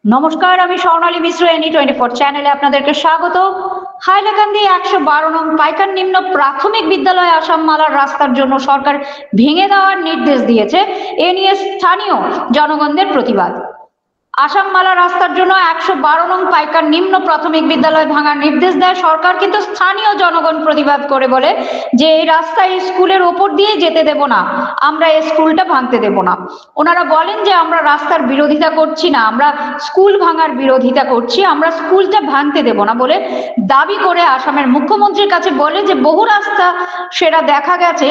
নমস্কার, আমি স্বর্ণালী মিশ্র, এনি24 চ্যানেলে আপনাদেরকে স্বাগত। হাইলাকান্দি 112 নং পাইকার নিম্ন প্রাথমিক বিদ্যালয় আসাম মালার রাস্তার জন্য সরকার ভেঙে দেওয়ার নির্দেশ দিয়েছে। এ নিয়ে স্থানীয় জনগণদের প্রতিবাদ। আসাম মালা রাস্তার জন্য 112 নং পাইকার নিম্ন প্রাথমিক বিদ্যালয় ভাঙার নির্দেশ দেয় সরকার, কিন্তু স্থানীয় জনগণ প্রতিবাদ করে বলে যে এই রাস্তায় স্কুলের ওপর দিয়ে যেতে দেব না, আমরা এই স্কুলটা ভাঙতে দেব না। ওনারা বলেন যে আমরা রাস্তার বিরোধিতা করছি না, আমরা স্কুল ভাঙার বিরোধিতা করছি, আমরা স্কুলটা ভাঙতে দেব না বলে দাবি করে আসামের মুখ্যমন্ত্রীর কাছে বলে যে বহু রাস্তা সেটা দেখা গেছে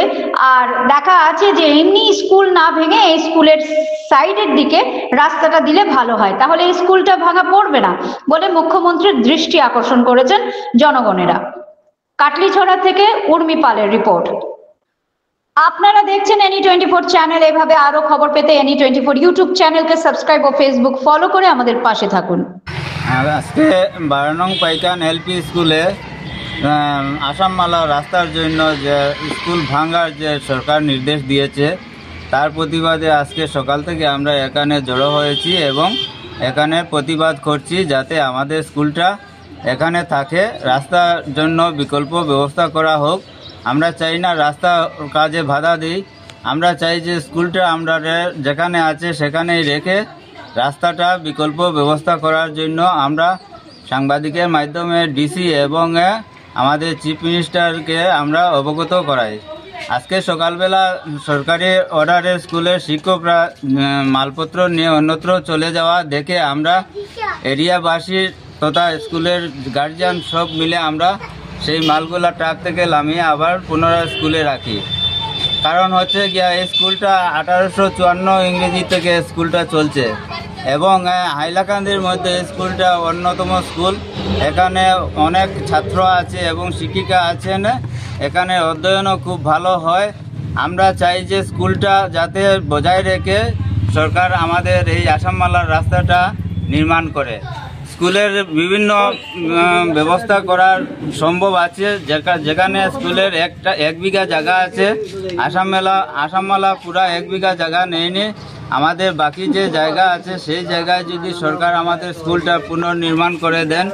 আর দেখা আছে যে এমনি স্কুল না ভেঙে এই স্কুলের সাইডের দিকে রাস্তাটা দিলে ভালো হয়, তাহলে এই স্কুলটা ভাঙা পড়বে না বলে মুখ্যমন্ত্রীর দৃষ্টি আকর্ষণ করেছেন জনগণেরা। কাটলিছড়া থেকে উর্মি পালের রিপোর্ট। আপনারা দেখছেন এনি24 চ্যানেল। এভাবে আরো খবর পেতে এনি24 ইউটিউব চ্যানেলকে সাবস্ক্রাইব ও ফেসবুক ফলো করে আমাদের পাশে থাকুন। আজকে 12 নং পাইকান এলপি স্কুলে আসাম মালা রাস্তার জন্য যে স্কুল ভাঙার যে সরকার নির্দেশ দিয়েছে তার প্রতিবাদে আজকে সকাল থেকে আমরা এখানে জড়ো হয়েছি এবং এখানে প্রতিবাদ করছি যাতে আমাদের স্কুলটা এখানে থাকে, রাস্তার জন্য বিকল্প ব্যবস্থা করা হোক। আমরা চাই না রাস্তা কাজে বাধা দিই, আমরা চাই যে স্কুলটা আমরা যেখানে আছে সেখানেই রেখে রাস্তাটা বিকল্প ব্যবস্থা করার জন্য আমরা সাংবাদিকের মাধ্যমে ডিসি এবং আমাদের চিফ মিনিস্টারকে আমরা অবগত করাই। আজকে সকালবেলা সরকারি অর্ডারে স্কুলের শিক্ষকরা মালপত্র নিয়ে অন্যত্র চলে যাওয়া দেখে আমরা এরিয়াবাসী তথা স্কুলের গার্জিয়ান সব মিলে আমরা সেই মালগুলা ট্রাক থেকে নামিয়ে আবার পুনরায় স্কুলে রাখি। কারণ হচ্ছে গিয়া এই স্কুলটা 1854 ইংরেজি থেকে স্কুলটা চলছে এবং হাইলাকান্দির মধ্যে স্কুলটা অন্যতম স্কুল। এখানে অনেক ছাত্র আছে এবং শিক্ষিকা আছেন, এখানে অধ্যয়নও খুব ভালো হয়। আমরা চাই যে স্কুলটা যাতে বজায় রেখে সরকার আমাদের এই আসাম মালার রাস্তাটা নির্মাণ করে। স্কুলের বিভিন্ন ব্যবস্থা করার সম্ভব আছে, যেখানে স্কুলের 1 বিঘা জায়গা আছে, আসাম মালা পুরা 1 বিঘা জায়গা নেয়নি। আমাদের বাকি যে জায়গা আছে সেই জায়গায় যদি সরকার আমাদের স্কুলটা পুনর্নির্মাণ করে দেন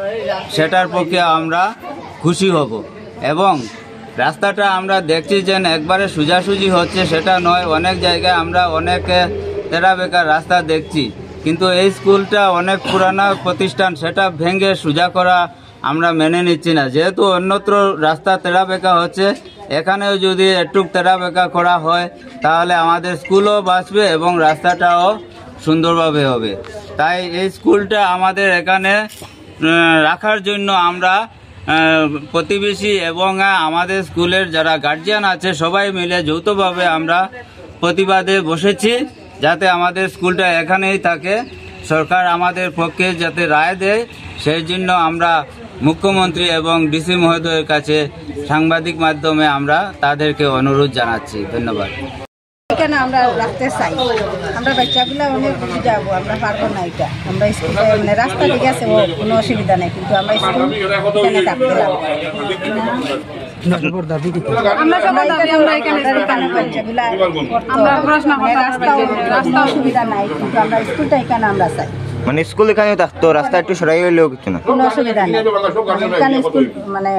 সেটার পক্ষে আমরা খুশি হব। এবং রাস্তাটা আমরা দেখছি যে একবারে সোজাসুজি হচ্ছে সেটা নয়, অনেক জায়গায় আমরা অনেক তেরা বেকার রাস্তা দেখছি, কিন্তু এই স্কুলটা অনেক পুরানা প্রতিষ্ঠান, সেটা ভেঙে সোজা করা আমরা মেনে নিচ্ছি না। যেহেতু অন্যত্র রাস্তা তেরা বেকা হচ্ছে, এখানেও যদি একটু তেরা বেকা করা হয় তাহলে আমাদের স্কুলও বাঁচবে এবং রাস্তাটাও সুন্দরভাবে হবে। তাই এই স্কুলটা আমাদের এখানে রাখার জন্য আমরা প্রতিবেশী এবং আমাদের স্কুলের যারা গার্জিয়ান আছে সবাই মিলে যৌথভাবে আমরা প্রতিবাদে বসেছি যাতে আমাদের স্কুলটা এখানেই থাকে। সরকার আমাদের পক্ষে যাতে রায় দেয় সেই জন্য আমরা মুখ্যমন্ত্রী এবং ডিসি মহোদয়ের কাছে সাংবাদিক মাধ্যমে আমরা তাদেরকে অনুরোধ জানাচ্ছি। ধন্যবাদ। এখানে আমরা রাখতে চাই, আমরা বাচ্চাগুলো অনেক বুঝে যাবো, আমরা পারবো না এটা। আমরা স্কুল মানে রাস্তা ঠিক আছে, ও কোনো অসুবিধা নেই, কিন্তু আমরা স্কুল এখানে থাকতে লাগবো। রাস্তা অসুবিধা নাই, কিন্তু আমরা স্কুলটা এখানে আমরা চাই। মানে স্কুল এখানে থাকতো, রাস্তা একটু সরাই হইলেও কিছু না, কোনো অসুবিধা নেই, এখানে স্কুল মানে